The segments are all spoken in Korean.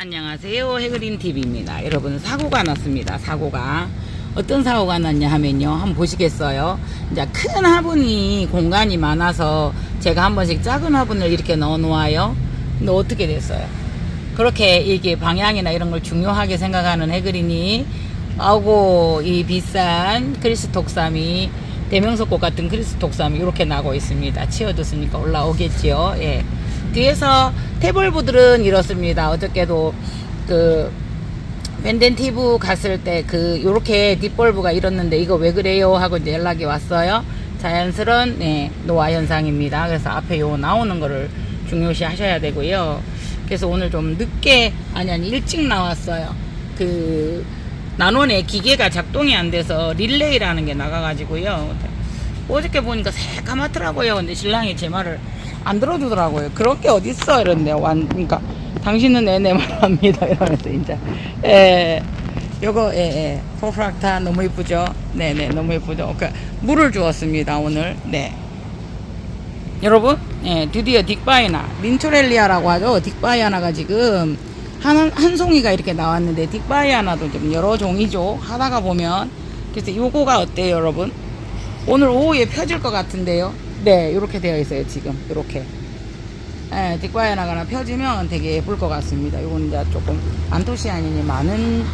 안녕하세요, 해그린TV입니다. 여러분, 사고가 났습니다. 사고가 어떤 사고가 났냐 하면요, 한번 보시겠어요? 이제 큰 화분이 공간이 많아서 제가 한 번씩 작은 화분을 이렇게 넣어 놓아요. 근데 어떻게 됐어요? 그렇게 이게 방향이나 이런 걸 중요하게 생각하는 해그린이 아우고 이 비싼 크리스톡삼이 대명석꽃 같은 크리스톡삼이 이렇게 나고 있습니다. 치워줬으니까 올라오겠지요. 예. 뒤에서 태볼부들은 이렇습니다. 어저께도 그 밴덴티브 갔을 때 요렇게 뒷볼브가 이렇는데 이거 왜 그래요 하고 이제 연락이 왔어요. 자연스러운 노화 현상입니다. 그래서 앞에 요 나오는 거를 중요시 하셔야 되고요. 그래서 오늘 좀 늦게 아니 일찍 나왔어요. 그 난원에 기계가 작동이 안 돼서 릴레이라는 게 나가가지고요. 어저께 보니까 새까맣더라고요. 근데 신랑이 제 말을 안 들어주더라고요. 그런 게 어딨어 이런데 그러니까 당신은 내 말 합니다 이러면서 이제 요거 포프락타 너무 이쁘죠. 네네 너무 이쁘죠. 그러니까 물을 주었습니다 오늘. 네 여러분, 드디어 딕바이나 린토렐리아라고 하죠. 딕바이아나가 지금 한 송이가 이렇게 나왔는데, 딕바이아나도 좀 여러 종이죠. 하다가 보면. 그래서 요거가 어때요 여러분? 오늘 오후에 펴질 것 같은데요. 네, 이렇게 되어 있어요 지금. 이렇게 딕바이아나가 펴지면 되게 예쁠 것 같습니다. 요건 이제 조금 안토시아닌이 많은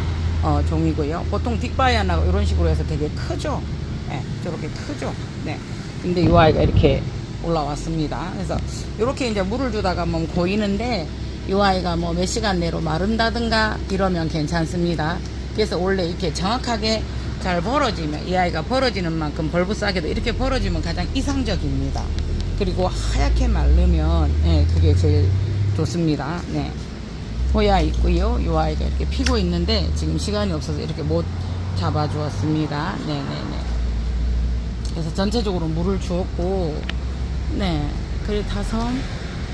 종이고요. 보통 딕바이아나가 이런 식으로 해서 되게 크죠. 저렇게 크죠. 네, 근데 이 아이가 이렇게 올라왔습니다. 그래서 이렇게 이제 물을 주다가 뭐 고이는데, 이 아이가 뭐 몇 시간 내로 마른다든가 이러면 괜찮습니다. 그래서 원래 이렇게 정확하게 잘 벌어지면, 이 아이가 벌어지는 만큼 벌브싸게도 이렇게 벌어지면 가장 이상적입니다. 그리고 하얗게 마르면 그게 제일 좋습니다. 네, 호야 있고요. 이 아이가 이렇게 피고 있는데 지금 시간이 없어서 이렇게 못 잡아주었습니다. 네네네. 그래서 전체적으로 물을 주었고, 크레타섬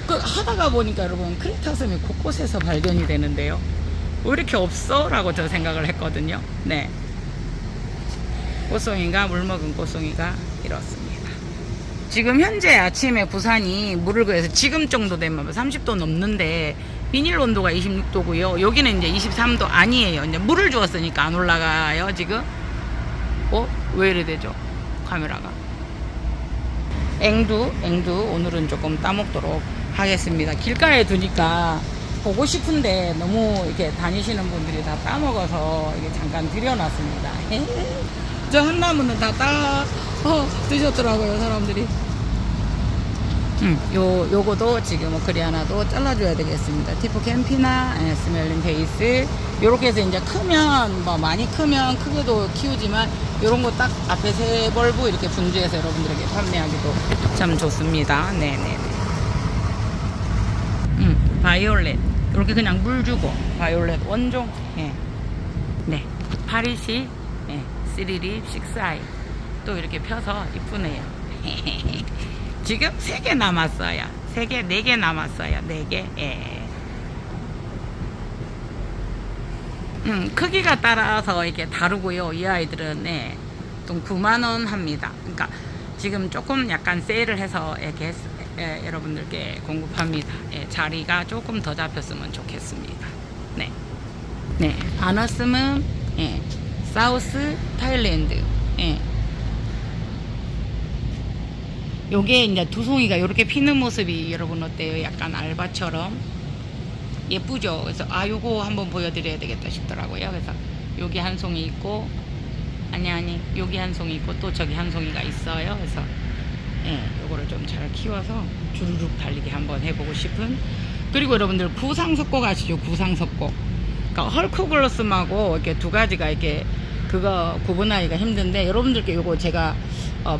하다가 보니까 여러분, 크레타섬이 곳곳에서 발견이 되는데요. 왜 이렇게 없어? 라고 저 생각을 했거든요. 네, 꽃송이가, 물먹은 꽃송이가 이렇습니다. 지금 현재 아침에 부산이 물을 그래서 지금 정도 되면 30도 넘는데 비닐 온도가 26도고요. 여기는 이제 23도 아니에요. 이제 물을 주었으니까 안 올라가요 지금. 왜 이래 되죠 카메라가? 앵두 오늘은 조금 따먹도록 하겠습니다. 길가에 두니까 보고 싶은데 너무 이렇게 다니시는 분들이 다 따먹어서 이게 잠깐 들여놨습니다. 저 한 나무는 다 드셨더라고요 사람들이. 요거도 지금 오크리아나도 잘라줘야 되겠습니다. 티프 캠피나 스멜링 베이스 요렇게 해서 이제 크면 뭐 많이 크면 크게도 키우지만 요런 거 딱 앞에 세 벌브 이렇게 분주해서 여러분들에게 판매하기도 참 좋습니다. 네네네. 바이올렛 이렇게 그냥 물 주고 바이올렛 원종. 네, 파리시 시리리 식스아이 또 이렇게 펴서 이쁘네요. 지금 3개 남았어요. 3개, 4개 남았어요. 4개. 크기가 따라서 이렇게 다르고요. 이 아이들은 좀 9만원 합니다. 그러니까 지금 조금 약간 세일을 해서 이렇게 여러분들께 공급합니다. 자리가 조금 더 잡혔으면 좋겠습니다. 네, 아너스문 사우스 타일랜드. 요게 이제 두 송이가 이렇게 피는 모습이 여러분 어때요? 약간 알바처럼 예쁘죠? 그래서 요거 한번 보여드려야 되겠다 싶더라고요. 그래서 여기 한 송이 있고, 아니 여기 한 송이 있고 또 저기 한 송이가 있어요. 그래서 요거를 좀 잘 키워서 주르륵 달리기 한번 해보고 싶은. 그리고 여러분들 구상석고 아시죠? 구상석고. 그러니까 헐크글로스하고 이렇게 두 가지가 이렇게 그거 구분하기가 힘든데, 여러분들께 요거 제가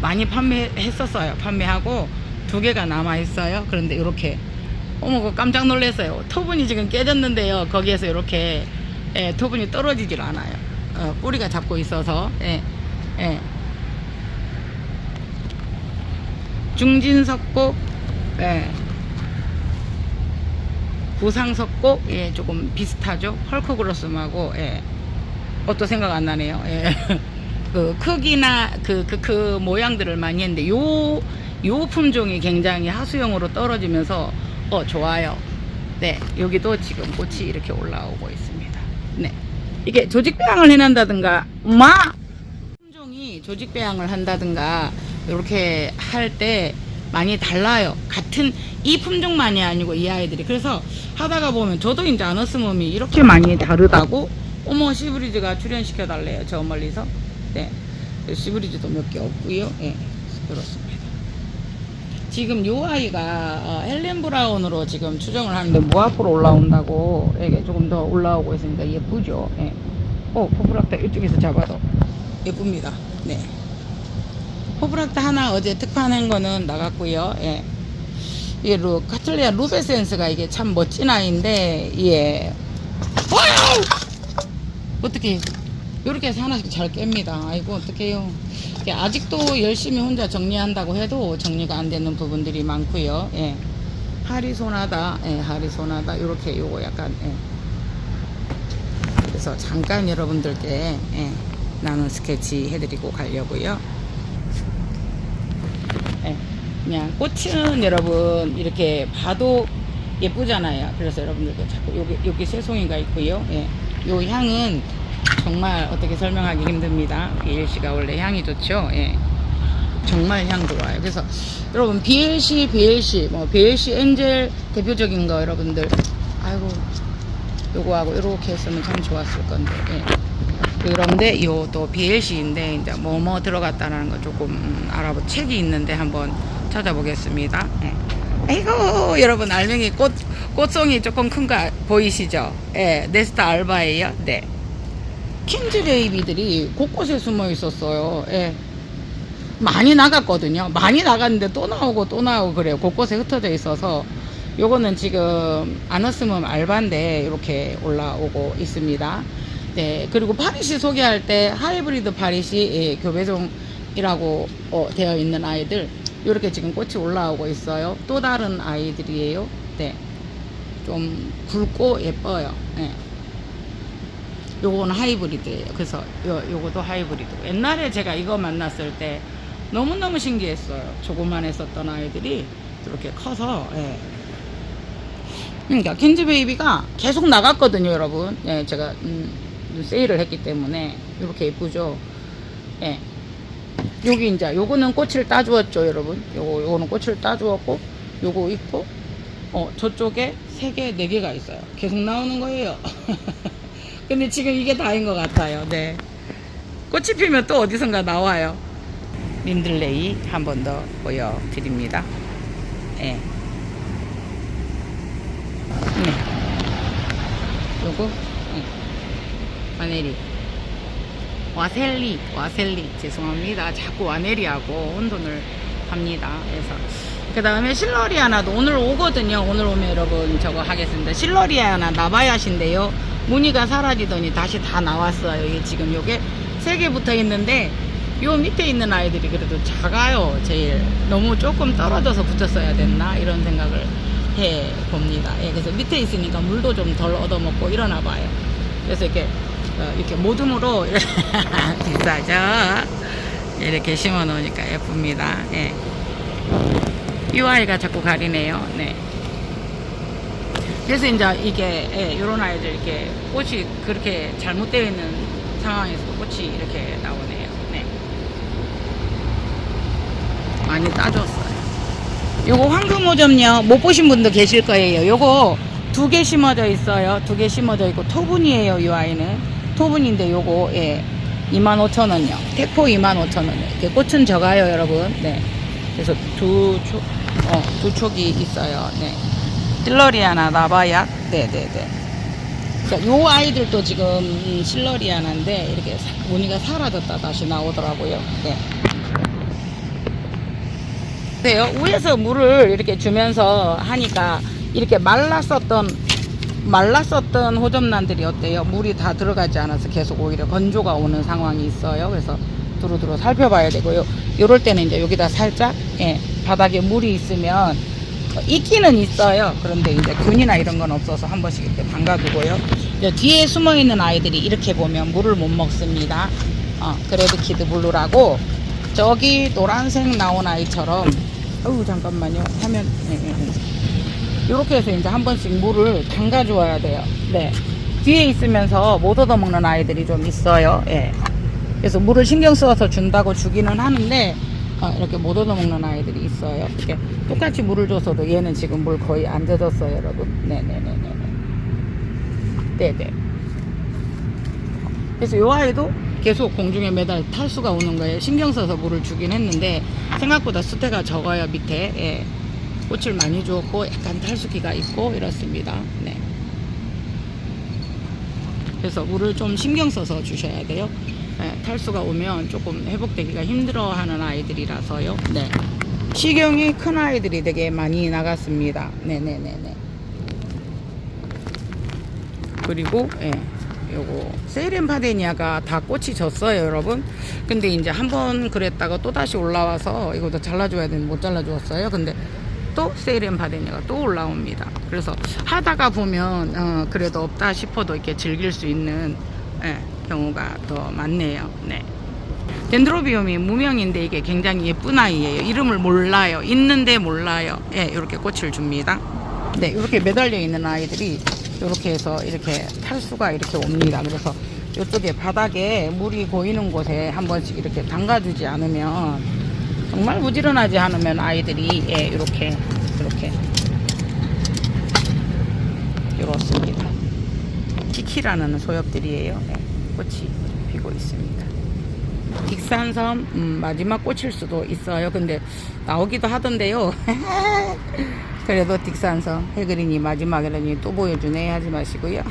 많이 판매했었어요. 판매하고 2개가 남아있어요. 그런데 이렇게 그거 깜짝 놀랐어요. 토분이 지금 깨졌는데요. 거기에서 이렇게 토분이 떨어지질 않아요. 뿌리가 잡고 있어서. 중진석곡, 구상석곡 조금 비슷하죠. 헐크그로스하고 또 생각 안 나네요. 그 크기나 그 모양들을 많이 했는데 요 품종이 굉장히 하수용으로 떨어지면서 좋아요. 네, 여기도 지금 꽃이 이렇게 올라오고 있습니다. 네, 이게 조직 배양을 해낸다든가, 품종이 조직 배양을 한다든가 이렇게 할 때 많이 달라요. 같은 이 품종만이 아니고 이 아이들이. 그래서 하다가 보면 저도 이제 아너스mom이 이렇게 많이 다르다고. 어머, 시브리즈가 출연시켜 달래요, 저 멀리서. 네, 시브리즈도 몇 개 없고요. 네, 그렇습니다. 지금 요 아이가 헬렌 브라운으로 지금 추정을 하는데 뭐 앞으로 올라온다고. 이게 조금 더 올라오고 있습니다. 예쁘죠? 예. 포브락타 이쪽에서 잡아도 예쁩니다. 네. 포브락타 하나 어제 특판한 거는 나갔고요. 예. 이게 카틀리아 루베센스가 이게 참 멋진 아이인데, 예. 와우! 어떻게 요렇게 해서 하나씩 잘 깹니다. 아이고, 어떡해요. 아직도 열심히 혼자 정리한다고 해도 정리가 안 되는 부분들이 많고요. 예. 하리소나다, 예, 하리소나다. 요렇게 요거 약간, 예. 그래서 잠깐 여러분들께, 예, 나는 스케치 해드리고 가려고요. 예. 그냥 꽃은 여러분 이렇게 봐도 예쁘잖아요. 그래서 여러분들께 자꾸 여기 새송이가 있고요. 예. 요 향은 정말 어떻게 설명하기 힘듭니다. BLC가 원래 향이 좋죠. 예. 정말 향 좋아요. 그래서 여러분 BLC 뭐 BLC 엔젤 대표적인 거 여러분들, 아이고, 요거하고 이렇게 했으면 참 좋았을 건데. 예. 그런데 요 또 BLC인데 이제 뭐뭐 들어갔다라는 거 조금 알아보 책이 있는데 한번 찾아보겠습니다. 예. 아이고, 여러분 알맹이 꽃송이 조금 큰 거 보이시죠? 예, 네스타 알바예요. 네. 킨즈 베이비들이 곳곳에 숨어 있었어요. 예. 많이 나갔거든요. 많이 나갔는데 또 나오고 또 나오고 그래요. 곳곳에 흩어져 있어서. 요거는 지금 아너스몸 알바인데 이렇게 올라오고 있습니다. 네. 그리고 파리시 소개할 때 하이브리드 파리시, 예, 교배종이라고 되어 있는 아이들 이렇게 지금 꽃이 올라오고 있어요. 또 다른 아이들이에요. 네. 좀 굵고 예뻐요. 네. 요거는 하이브리드예요. 그래서 요것도 하이브리드. 옛날에 제가 이거 만났을 때 너무너무 신기했어요. 조그만 했었던 아이들이 이렇게 커서. 예. 그러니까 킨즈 베이비가 계속 나갔거든요, 여러분. 예, 제가 세일을 했기 때문에 이렇게 예쁘죠. 예. 여기 이제 요거는 꽃을 따주었죠, 여러분. 요거는 꽃을 따주었고, 요거 있고, 저쪽에 3개, 4개가 있어요. 계속 나오는 거예요. 근데 지금 이게 다인 것 같아요. 네. 꽃이 피면 또 어디선가 나와요. 린들레이 한 번 더 보여드립니다. 네. 네. 요거, 네. 와네리. 와셀리. 죄송합니다. 자꾸 와네리하고 혼돈을 합니다. 그래서. 그 다음에 실러리아나도 오늘 오거든요. 오늘 오면 여러분 저거 하겠습니다. 실러리아나 나바얏인데요. 무늬가 사라지더니 다시 다 나왔어요. 이게 지금 요게 3개 붙어 있는데 요 밑에 있는 아이들이 그래도 작아요. 제일 너무 조금 떨어져서 붙였어야 됐나 이런 생각을 해 봅니다. 예, 그래서 밑에 있으니까 물도 좀 덜 얻어먹고 이러나 봐요. 그래서 이렇게 모둠으로 비싸죠. 이렇게 심어 놓으니까 예쁩니다. 예. 이 아이가 자꾸 가리네요. 네. 그래서 이제 이게, 예, 요런 아이들 이렇게 꽃이 그렇게 잘못되어 있는 상황에서도 꽃이 이렇게 나오네요. 네. 많이 따줬어요. 요거 황금오점요. 못 보신 분도 계실 거예요. 요거 2개 심어져 있어요. 2개 심어져 있고 토분이에요. 요 아이는 토분인데 요거, 예, 25,000원이요. 택포 25,000원이요. 이렇게 꽃은 적어요, 여러분. 네. 그래서 두 촉이 있어요. 네. 실러리아나 나바얏. 네네네. 자, 요 아이들도 지금 실러리아나인데 이렇게 무늬가 사라졌다 다시 나오더라고요. 네. 그래요. 위에서 물을 이렇게 주면서 하니까 이렇게 말랐었던 호접란들이 어때요? 물이 다 들어가지 않아서 계속 오히려 건조가 오는 상황이 있어요. 그래서 두루두루 살펴봐야 되고요. 요럴 때는 이제 여기다 살짝, 예, 바닥에 물이 있으면 있기는 있어요. 그런데 이제 균이나 이런 건 없어서 한 번씩 이렇게 담가두고요. 이제 뒤에 숨어 있는 아이들이 이렇게 보면 물을 못 먹습니다. 그레드 키드 블루라고 저기 노란색 나온 아이처럼, 잠깐만요. 화면, 이렇게 해서 이제 한 번씩 물을 담가 줘야 돼요. 네. 뒤에 있으면서 못 얻어먹는 아이들이 좀 있어요. 예. 그래서 물을 신경 써서 준다고 주기는 하는데, 이렇게 못 얻어먹는 아이들이 있어요. 이렇게 똑같이 물을 줘서도 얘는 지금 물 거의 안 젖었어요, 여러분. 네네네네. 네네. 그래서 이 아이도 계속 공중에 매달 탈수가 오는 거예요. 신경 써서 물을 주긴 했는데 생각보다 수태가 적어요. 밑에. 예. 꽃을 많이 주었고 약간 탈수기가 있고 이렇습니다. 네. 그래서 물을 좀 신경 써서 주셔야 돼요. 네, 탈수가 오면 조금 회복되기가 힘들어하는 아이들이라서요. 네. 식용이 큰 아이들이 되게 많이 나갔습니다. 네네네네. 그리고 예, 요거 세이렌파데니아가 다 꽃이 졌어요, 여러분. 근데 이제 한번 그랬다가 또 다시 올라와서 이것도 잘라줘야 되는데 못 잘라주었어요. 근데 또 세이렌파데니아가 또 올라옵니다. 그래서 하다가 보면 그래도 없다 싶어도 이렇게 즐길 수 있는 경우가 더 많네요. 네. 덴드로비움이 무명인데 이게 굉장히 예쁜 아이예요. 이름을 몰라요. 있는데 몰라요. 예, 이렇게 꽃을 줍니다. 네, 이렇게 매달려 있는 아이들이 이렇게 해서 이렇게 탈수가 이렇게 옵니다. 그래서 이쪽에 바닥에 물이 고이는 곳에 한 번씩 이렇게 담가주지 않으면 정말 부지런하지 않으면 아이들이 이렇게 이렇습니다. 키키라는 소엽들이에요. 네, 꽃이 피고 있습니다. 딕산섬 마지막 꽃일 수도 있어요. 근데 나오기도 하던데요. 그래도 딕산섬 해그린이 마지막이라니 또 보여주네 하지 마시고요.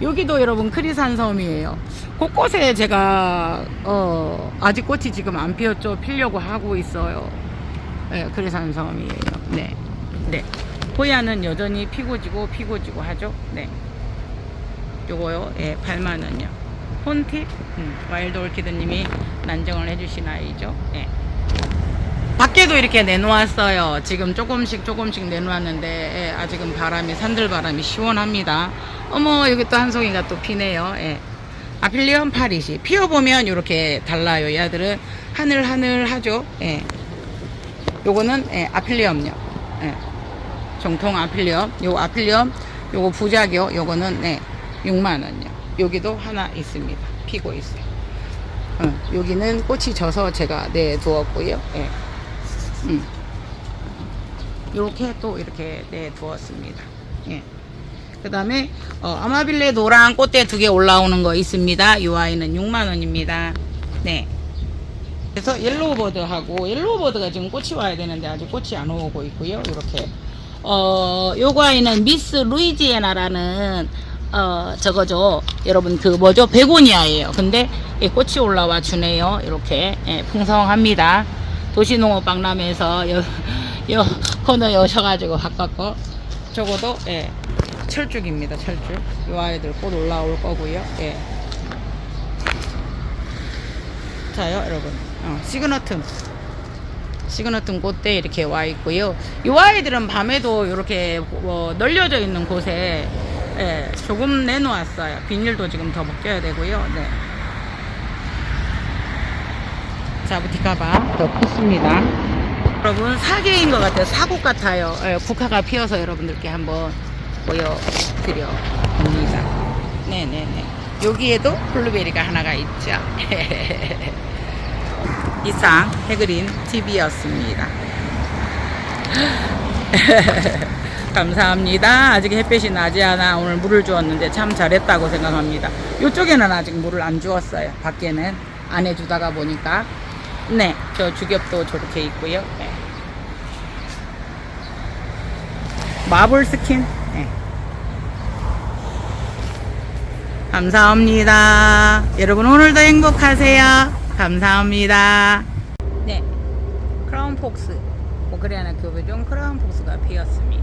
여기도 여러분 크리산섬이에요. 곳곳에 제가 아직 꽃이 지금 안 피었죠. 피려고 하고 있어요. 크리산섬이에요. 네. 네. 호야는 여전히 피고 지고 하죠. 네. 요거요. 8만원요. 폰팁 와일드 올키드님이 난정을 해주신 아이죠. 네. 밖에도 이렇게 내놓았어요. 지금 조금씩 내놓았는데 아직은 바람이 산들바람이 시원합니다. 어머, 여기 또 한 송이가 또 피네요. 아필리엄 파리시 피어보면 이렇게 달라요. 얘들은 하늘하죠. 요거는 아필리엄요. 정통 아필리엄. 요거 아필리엄, 요거 부작요. 요거는 6만원요. 여기도 하나 있습니다. 피고 있어요. 여기는 꽃이 져서 제가 내두었고요. 이렇게 또 이렇게 내두었습니다. 그 다음에 아마빌레 노랑 꽃대 2개 올라오는 거 있습니다. 이 아이는 6만원입니다. 네. 그래서 옐로우버드하고, 옐로우버드가 지금 꽃이 와야 되는데 아직 꽃이 안 오고 있고요. 이렇게 요거 아이는 미스 루이지애나라는 저거죠. 여러분 그 뭐죠? 베고니아예요. 근데 꽃이 올라와 주네요. 이렇게 풍성합니다. 도시농업박람회에서 요 코너에 오셔가지고 바꿨고, 저거도 철쭉입니다. 철쭉. 요 아이들 꽃 올라올 거고요. 자요, 여러분. 시그너튼 꽃대 이렇게 와 있고요. 요 아이들은 밤에도 이렇게 널려져 있는 곳에 조금 내놓았어요. 비닐도 지금 더 벗겨야 되고요. 네. 자부티카바 더 컸습니다. 여러분 사계인 것 같아요. 사곡 같아요. 국화가 피어서 여러분들께 한번 보여드려 봅니다. 네네네. 여기에도 블루베리가 하나가 있죠. 이상 해그린 TV였습니다. 감사합니다. 아직 햇빛이 나지 않아 오늘 물을 주었는데 참 잘했다고 생각합니다. 이쪽에는 아직 물을 안 주었어요. 밖에는 안 해주다가 보니까. 네, 저 주겹도 저렇게 있고요. 마블 스킨. 감사합니다. 여러분 오늘도 행복하세요. 감사합니다. 네, 크라운 폭스, 오크리아나 교배종 크라운 폭스가 피었습니다.